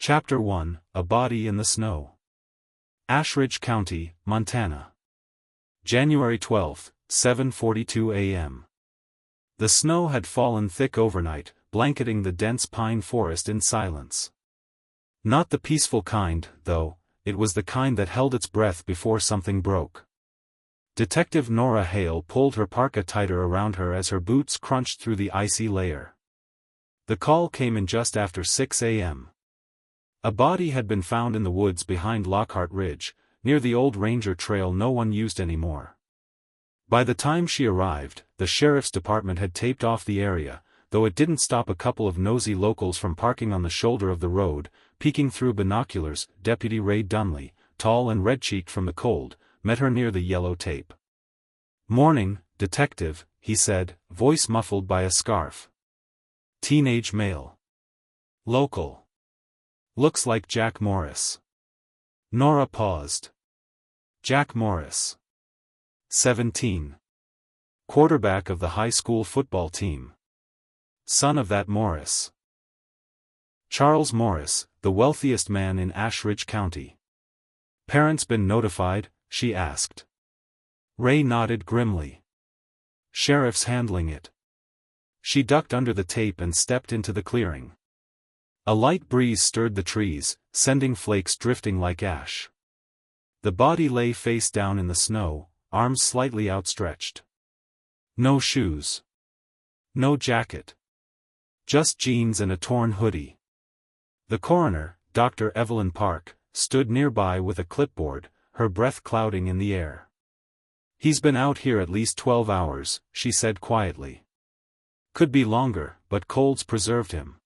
Chapter 1, A Body in the Snow. Ashridge County, Montana. January 12, 7:42 a.m. The snow had fallen thick overnight, blanketing the dense pine forest in silence. Not the peaceful kind, though, it was the kind that held its breath before something broke. Detective Nora Hale pulled her parka tighter around her as her boots crunched through the icy layer. The call came in just after 6 a.m. A body had been found in the woods behind Lockhart Ridge, near the old ranger trail no one used anymore. By the time she arrived, the sheriff's department had taped off the area, though it didn't stop a couple of nosy locals from parking on the shoulder of the road, peeking through binoculars. Deputy Ray Dunley, tall and red-cheeked from the cold, met her near the yellow tape. "Morning, detective," he said, voice muffled by a scarf. "Teenage male. Local. Looks like Jack Morris." Nora paused. Jack Morris. 17. Quarterback of the high school football team. Son of that Morris. Charles Morris, the wealthiest man in Ashridge County. "Parents been notified?" she asked. Ray nodded grimly. "Sheriff's handling it." She ducked under the tape and stepped into the clearing. A light breeze stirred the trees, sending flakes drifting like ash. The body lay face down in the snow, arms slightly outstretched. No shoes. No jacket. Just jeans and a torn hoodie. The coroner, Dr. Evelyn Park, stood nearby with a clipboard, her breath clouding in the air. "He's been out here at least 12 hours, she said quietly. "Could be longer, but colds preserved him.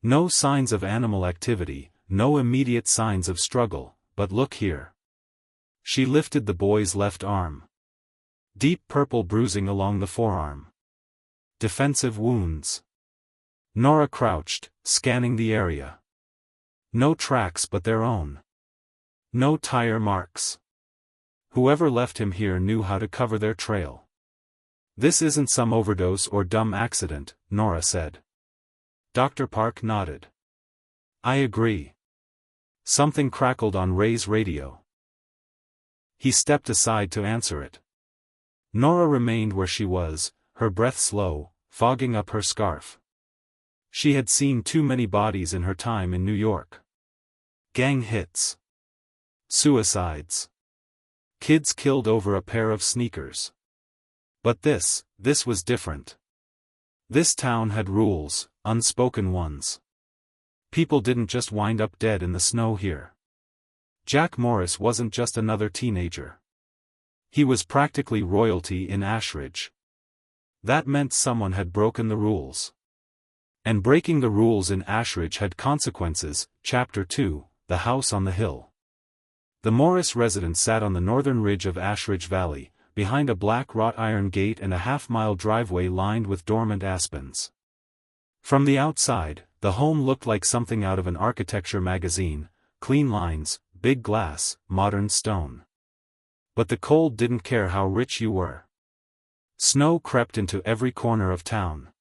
No signs of animal activity, no immediate signs of struggle, but look here." She lifted the boy's left arm. Deep purple bruising along the forearm. Defensive wounds. Nora crouched, scanning the area. No tracks but their own. No tire marks. Whoever left him here knew how to cover their trail. "This isn't some overdose or dumb accident," Nora said. Dr. Park nodded. "I agree." Something crackled on Ray's radio. He stepped aside to answer it. Nora remained where she was, her breath slow, fogging up her scarf. She had seen too many bodies in her time in New York. Gang hits. Suicides. Kids killed over a pair of sneakers. But this was different. This town had rules, unspoken ones. People didn't just wind up dead in the snow here. Jack Morris wasn't just another teenager. He was practically royalty in Ashridge. That meant someone had broken the rules. And breaking the rules in Ashridge had consequences. Chapter 2, The House on the Hill. The Morris residence sat on the northern ridge of Ashridge Valley, behind a black wrought iron gate and a half-mile driveway lined with dormant aspens. From the outside, the home looked like something out of an architecture magazine: clean lines, big glass, modern stone. But the cold didn't care how rich you were. Snow crept into every corner of town.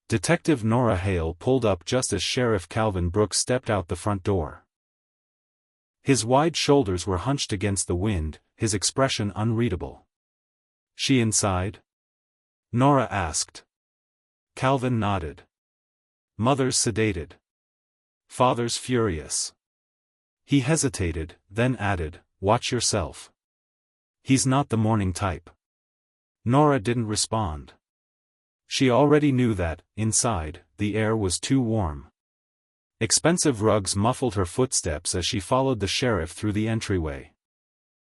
Detective Nora Hale pulled up just as Sheriff Calvin Brooks stepped out the front door. His wide shoulders were hunched against the wind, his expression unreadable. "She inside?" Nora asked. Calvin nodded. "Mother's sedated. Father's furious." He hesitated, then added, "Watch yourself. He's not the morning type." Nora didn't respond. She already knew that, inside, the air was too warm. Expensive rugs muffled her footsteps as she followed the sheriff through the entryway.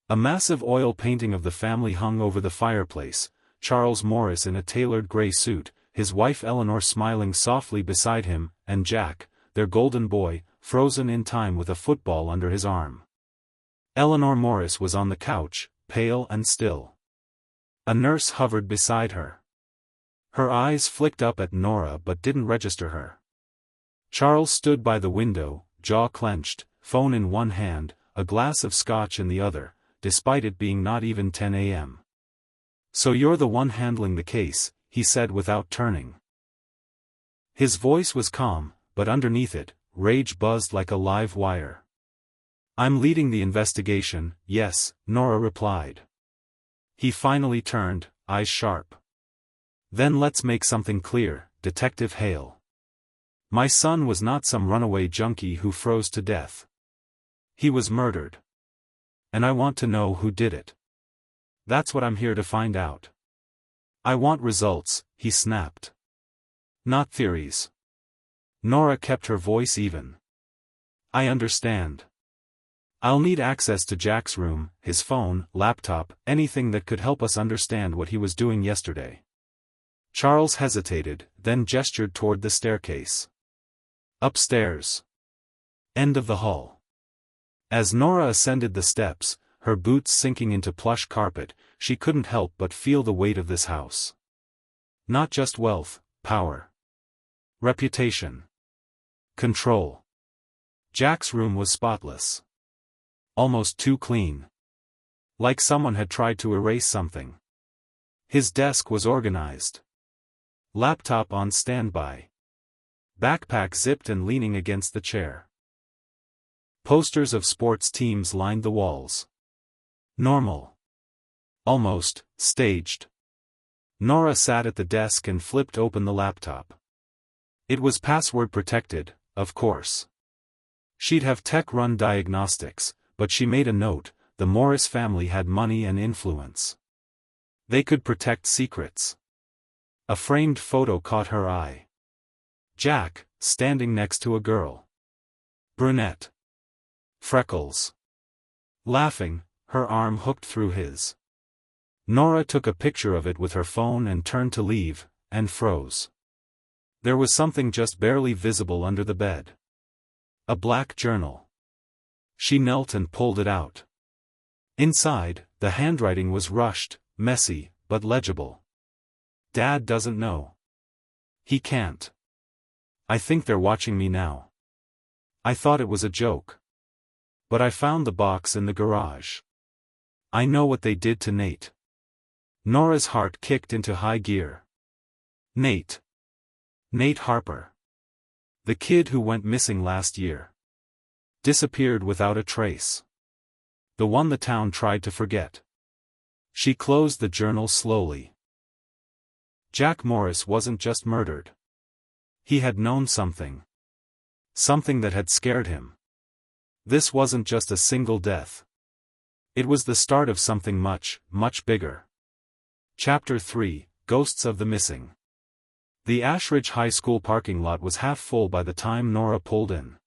A massive oil painting of the family hung over the fireplace, Charles Morris in a tailored gray suit, his wife Eleanor smiling softly beside him, and Jack, their golden boy, frozen in time with a football under his arm. Eleanor Morris was on the couch, pale and still. A nurse hovered beside her. Her eyes flicked up at Nora but didn't register her. Charles stood by the window, jaw clenched, phone in one hand, a glass of scotch in the other, despite it being not even 10 a.m. "So you're the one handling the case," he said without turning. His voice was calm, but underneath it, rage buzzed like a live wire. I'm leading the investigation, yes, Nora replied. He finally turned, eyes sharp. Then let's make something clear, Detective Hale. My son was not some runaway junkie who froze to death. He was murdered. And I want to know who did it. That's what I'm here to find out. I want results, he snapped. Not theories. Nora kept her voice even. I understand. I'll need access to Jack's room, his phone, laptop, anything that could help us understand what he was doing yesterday. Charles hesitated, then gestured toward the staircase. Upstairs. End of the hall. As Nora ascended the steps, her boots sinking into plush carpet, she couldn't help but feel the weight of this house. Not just wealth, power. Reputation. Control. Jack's room was spotless. Almost too clean. Like someone had tried to erase something. His desk was organized. Laptop on standby. Backpack zipped and leaning against the chair. Posters of sports teams lined the walls. Normal. Almost, staged. Nora sat at the desk and flipped open the laptop. It was password protected, of course. She'd have tech-run diagnostics, but she made a note, the Morris family had money and influence. They could protect secrets. A framed photo caught her eye. Jack, standing next to a girl. Brunette. Freckles. Laughing, her arm hooked through his. Nora took a picture of it with her phone and turned to leave, and froze. There was something just barely visible under the bed. A black journal. She knelt and pulled it out. Inside, the handwriting was rushed, messy, but legible. Dad doesn't know. He can't. I think they're watching me now. I thought it was a joke. But I found the box in the garage. I know what they did to Nate. Nora's heart kicked into high gear. Nate. Nate Harper. The kid who went missing last year. Disappeared without a trace. The one the town tried to forget. She closed the journal slowly. Jack Morris wasn't just murdered. He had known something. Something that had scared him. This wasn't just a single death. It was the start of something much, much bigger. Chapter 3, Ghosts of the Missing. The Ashridge High School parking lot was half full by the time Nora pulled in.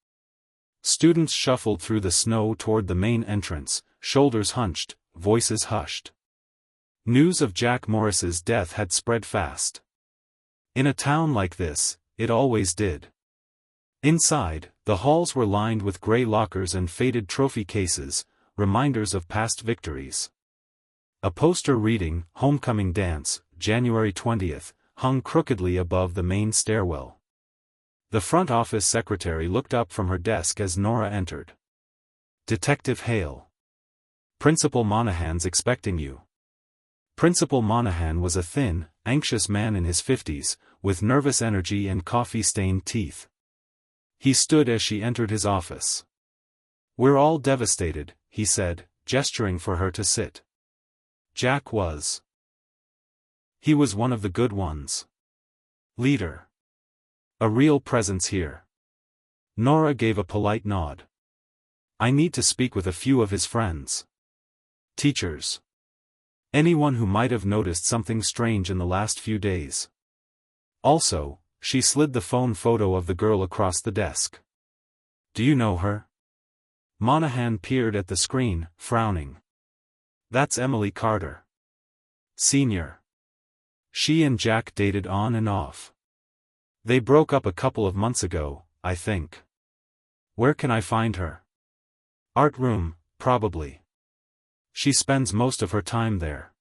Students shuffled through the snow toward the main entrance, shoulders hunched, voices hushed. News of Jack Morris's death had spread fast. In a town like this, it always did. Inside, the halls were lined with gray lockers and faded trophy cases, reminders of past victories. A poster reading, Homecoming Dance, January 20th, hung crookedly above the main stairwell. The front office secretary looked up from her desk as Nora entered. Detective Hale. Principal Monahan's expecting you. Principal Monahan was a thin, anxious man in his 50s, with nervous energy and coffee-stained teeth. He stood as she entered his office. We're all devastated, he said, gesturing for her to sit. Jack was. He was one of the good ones. Leader. A real presence here. Nora gave a polite nod. I need to speak with a few of his friends. Teachers. Anyone who might have noticed something strange in the last few days. Also, she slid the phone photo of the girl across the desk. Do you know her? Monahan peered at the screen, frowning. That's Emily Carter. Senior. She and Jack dated on and off. They broke up a couple of months ago, I think. Where can I find her? Art room, probably. She spends most of her time there.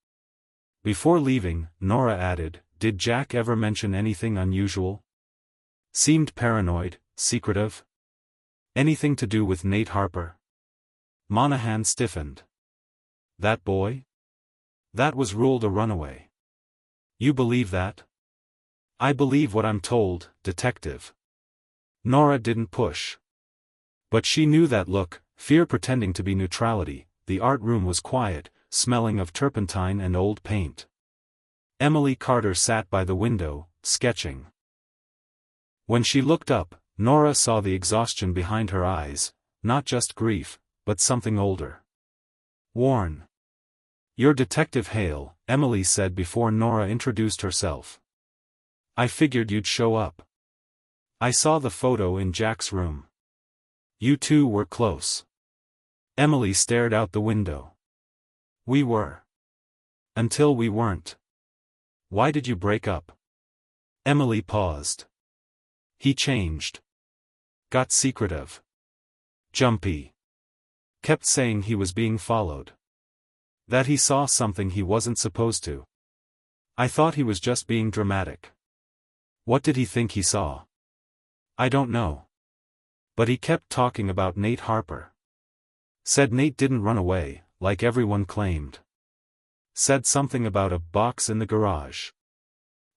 Before leaving, Nora added, did Jack ever mention anything unusual? Seemed paranoid, secretive? Anything to do with Nate Harper? Monahan stiffened. That boy? That was ruled a runaway. You believe that? I believe what I'm told, detective. Nora didn't push. But she knew that look, fear pretending to be neutrality. The art room was quiet, smelling of turpentine and old paint. Emily Carter sat by the window, sketching. When she looked up, Nora saw the exhaustion behind her eyes, not just grief, but something older. Worn. "You're Detective Hale," Emily said before Nora introduced herself. "I figured you'd show up. I saw the photo in Jack's room. You two were close." Emily stared out the window. "We were. Until we weren't." "Why did you break up?" Emily paused. "He changed. Got secretive. Jumpy. Kept saying he was being followed. That he saw something he wasn't supposed to. I thought he was just being dramatic." "What did he think he saw?" "I don't know. But he kept talking about Nate Harper. Said Nate didn't run away, like everyone claimed. Said something about a box in the garage."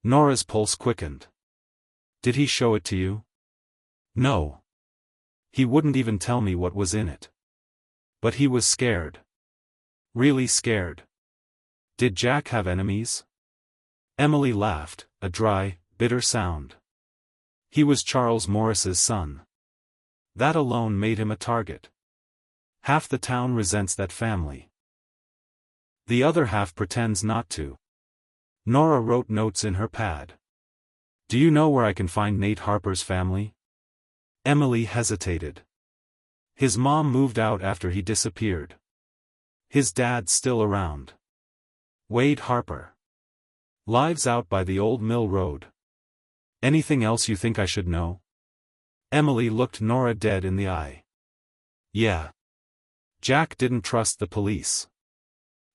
Nora's pulse quickened. "Did he show it to you?" "No. He wouldn't even tell me what was in it. But he was scared. Really scared." "Did Jack have enemies?" Emily laughed, a dry, bitter sound. "He was Charles Morris's son. That alone made him a target. Half the town resents that family. The other half pretends not to." Nora wrote notes in her pad. "Do you know where I can find Nate Harper's family?" Emily hesitated. "His mom moved out after he disappeared. His dad's still around. Wade Harper. Lives out by the old mill road. Anything else you think I should know?" Emily looked Nora dead in the eye. "Yeah. Jack didn't trust the police.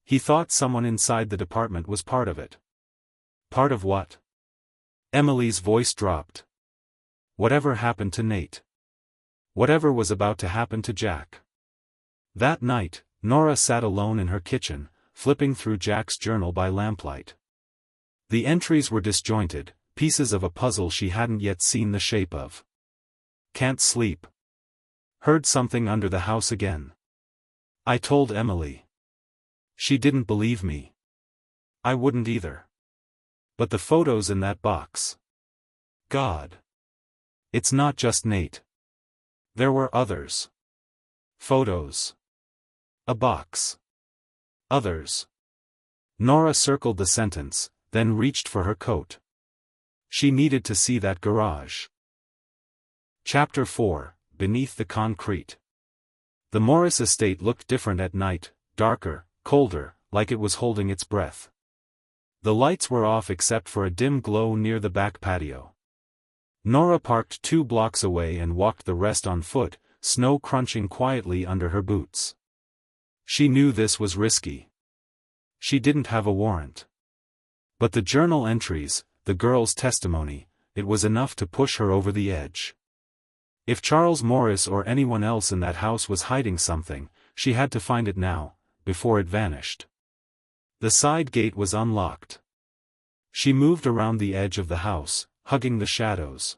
He thought someone inside the department was part of it." "Part of what?" Emily's voice dropped. "Whatever happened to Nate. Whatever was about to happen to Jack." That night, Nora sat alone in her kitchen, flipping through Jack's journal by lamplight. The entries were disjointed, pieces of a puzzle she hadn't yet seen the shape of. "Can't sleep. Heard something under the house again. I told Emily. She didn't believe me. I wouldn't either. But the photos in that box. God. It's not just Nate. There were others. Photos. A box. Others." Nora circled the sentence, then reached for her coat. She needed to see that garage. Chapter 4, Beneath the Concrete. The Morris estate looked different at night, darker, colder, like it was holding its breath. The lights were off except for a dim glow near the back patio. Nora parked 2 blocks away and walked the rest on foot, snow crunching quietly under her boots. She knew this was risky. She didn't have a warrant. But the journal entries, the girl's testimony, it was enough to push her over the edge. If Charles Morris or anyone else in that house was hiding something, she had to find it now, before it vanished. The side gate was unlocked. She moved around the edge of the house, hugging the shadows.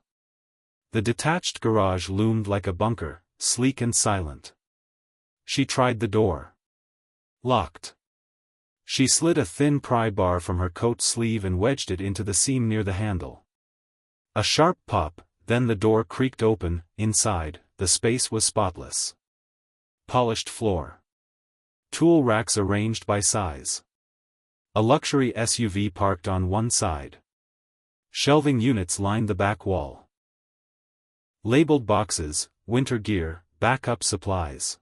The detached garage loomed like a bunker, sleek and silent. She tried the door. Locked. She slid a thin pry bar from her coat sleeve and wedged it into the seam near the handle. A sharp pop, then the door creaked open. Inside, the space was spotless. Polished floor. Tool racks arranged by size. A luxury SUV parked on one side. Shelving units lined the back wall. Labeled boxes, winter gear, backup supplies.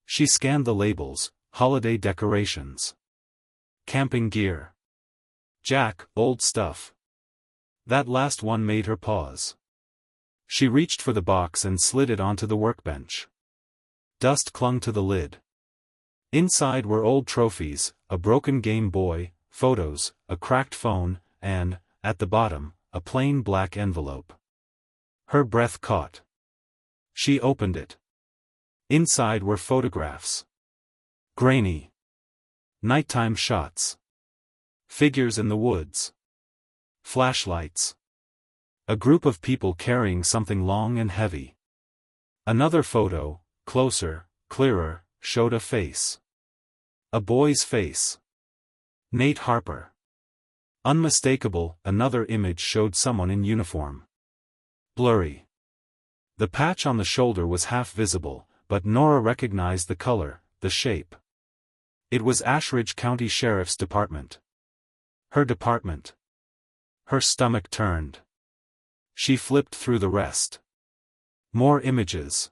She scanned the labels, holiday decorations. Camping gear. Jack, old stuff. That last one made her pause. She reached for the box and slid it onto the workbench. Dust clung to the lid. Inside were old trophies, a broken Game Boy, photos, a cracked phone, and, at the bottom, a plain black envelope. Her breath caught. She opened it. Inside were photographs. Grainy. Nighttime shots. Figures in the woods. Flashlights. A group of people carrying something long and heavy. Another photo, closer, clearer, showed a face. A boy's face. Nate Harper. Unmistakable, another image showed someone in uniform. Blurry. The patch on the shoulder was half visible, but Nora recognized the color, the shape. It was Ashridge County Sheriff's Department. Her department. Her stomach turned. She flipped through the rest. More images.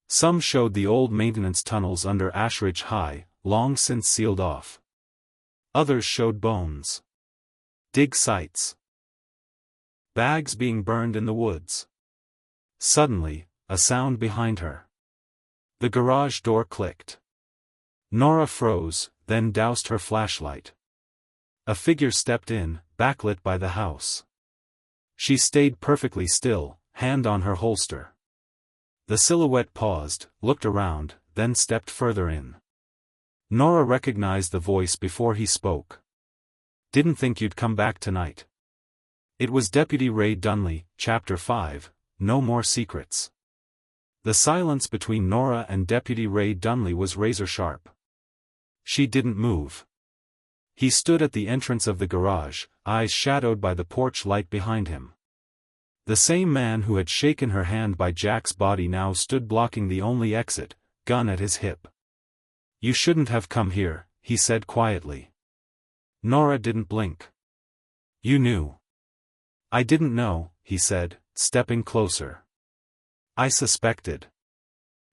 Some showed the old maintenance tunnels under Ashridge High, long since sealed off. Others showed bones. Dig sites. Bags being burned in the woods. Suddenly, a sound behind her. The garage door clicked. Nora froze, then doused her flashlight. A figure stepped in, backlit by the house. She stayed perfectly still, hand on her holster. The silhouette paused, looked around, then stepped further in. Nora recognized the voice before he spoke. "Didn't think you'd come back tonight." It was Deputy Ray Dunley, Chapter 5, No More Secrets. The silence between Nora and Deputy Ray Dunley was razor-sharp. She didn't move. He stood at the entrance of the garage, eyes shadowed by the porch light behind him. The same man who had shaken her hand by Jack's body now stood blocking the only exit, gun at his hip. "You shouldn't have come here," he said quietly. Nora didn't blink. "You knew." "I didn't know," he said, stepping closer. "I suspected.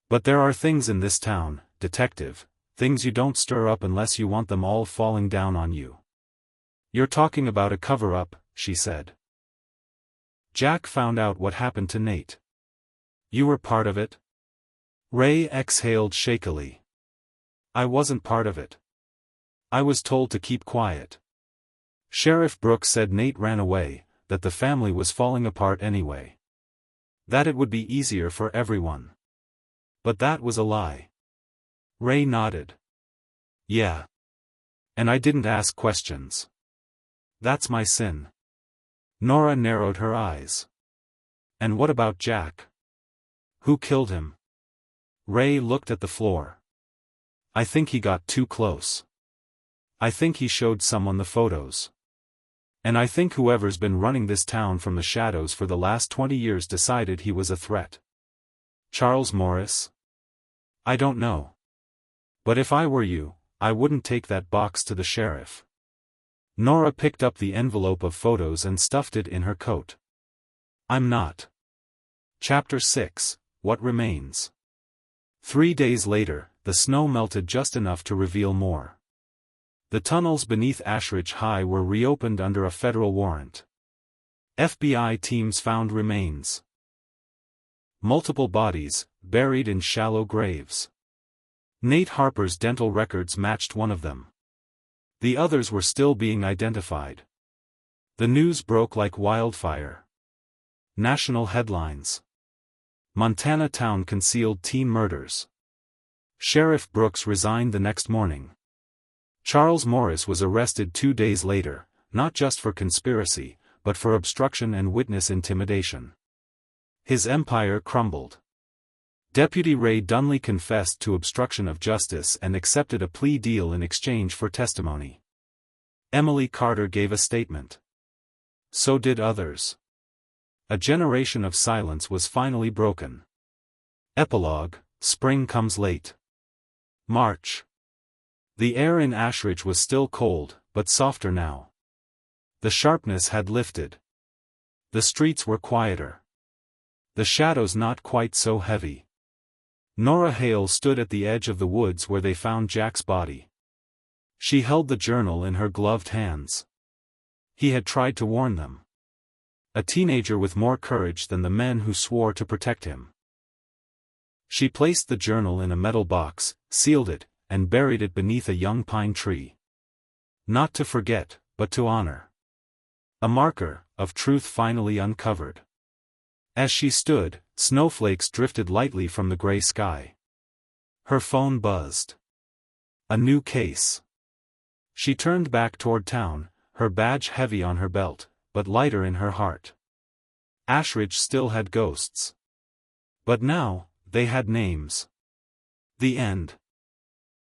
But there are things in this town, detective, things you don't stir up unless you want them all falling down on you." "You're talking about a cover-up," she said. "Jack found out what happened to Nate." "You were part of it?" Ray exhaled shakily. "I wasn't part of it. I was told to keep quiet. Sheriff Brooks said Nate ran away, that the family was falling apart anyway. That it would be easier for everyone. But that was a lie." Ray nodded. "Yeah. And I didn't ask questions. That's my sin." Nora narrowed her eyes. "And what about Jack? Who killed him?" Ray looked at the floor. "I think he got too close. I think he showed someone the photos. And I think whoever's been running this town from the shadows for the last 20 years decided he was a threat." "Charles Morris?" "I don't know. But if I were you, I wouldn't take that box to the sheriff." Nora picked up the envelope of photos and stuffed it in her coat. "I'm not." Chapter 6, What Remains. 3 days later, the snow melted just enough to reveal more. The tunnels beneath Ashridge High were reopened under a federal warrant. FBI teams found remains. Multiple bodies, buried in shallow graves. Nate Harper's dental records matched one of them. The others were still being identified. The news broke like wildfire. National headlines. Montana town concealed teen murders. Sheriff Brooks resigned the next morning. Charles Morris was arrested 2 days later, not just for conspiracy, but for obstruction and witness intimidation. His empire crumbled. Deputy Ray Dunley confessed to obstruction of justice and accepted a plea deal in exchange for testimony. Emily Carter gave a statement. So did others. A generation of silence was finally broken. Epilogue, Spring Comes Late. March. The air in Ashridge was still cold, but softer now. The sharpness had lifted. The streets were quieter. The shadows not quite so heavy. Nora Hale stood at the edge of the woods where they found Jack's body. She held the journal in her gloved hands. He had tried to warn them. A teenager with more courage than the men who swore to protect him. She placed the journal in a metal box, sealed it, and buried it beneath a young pine tree. Not to forget, but to honor. A marker of truth finally uncovered. As she stood, snowflakes drifted lightly from the gray sky. Her phone buzzed. A new case. She turned back toward town, her badge heavy on her belt, but lighter in her heart. Ashridge still had ghosts. But now, They had names. The end.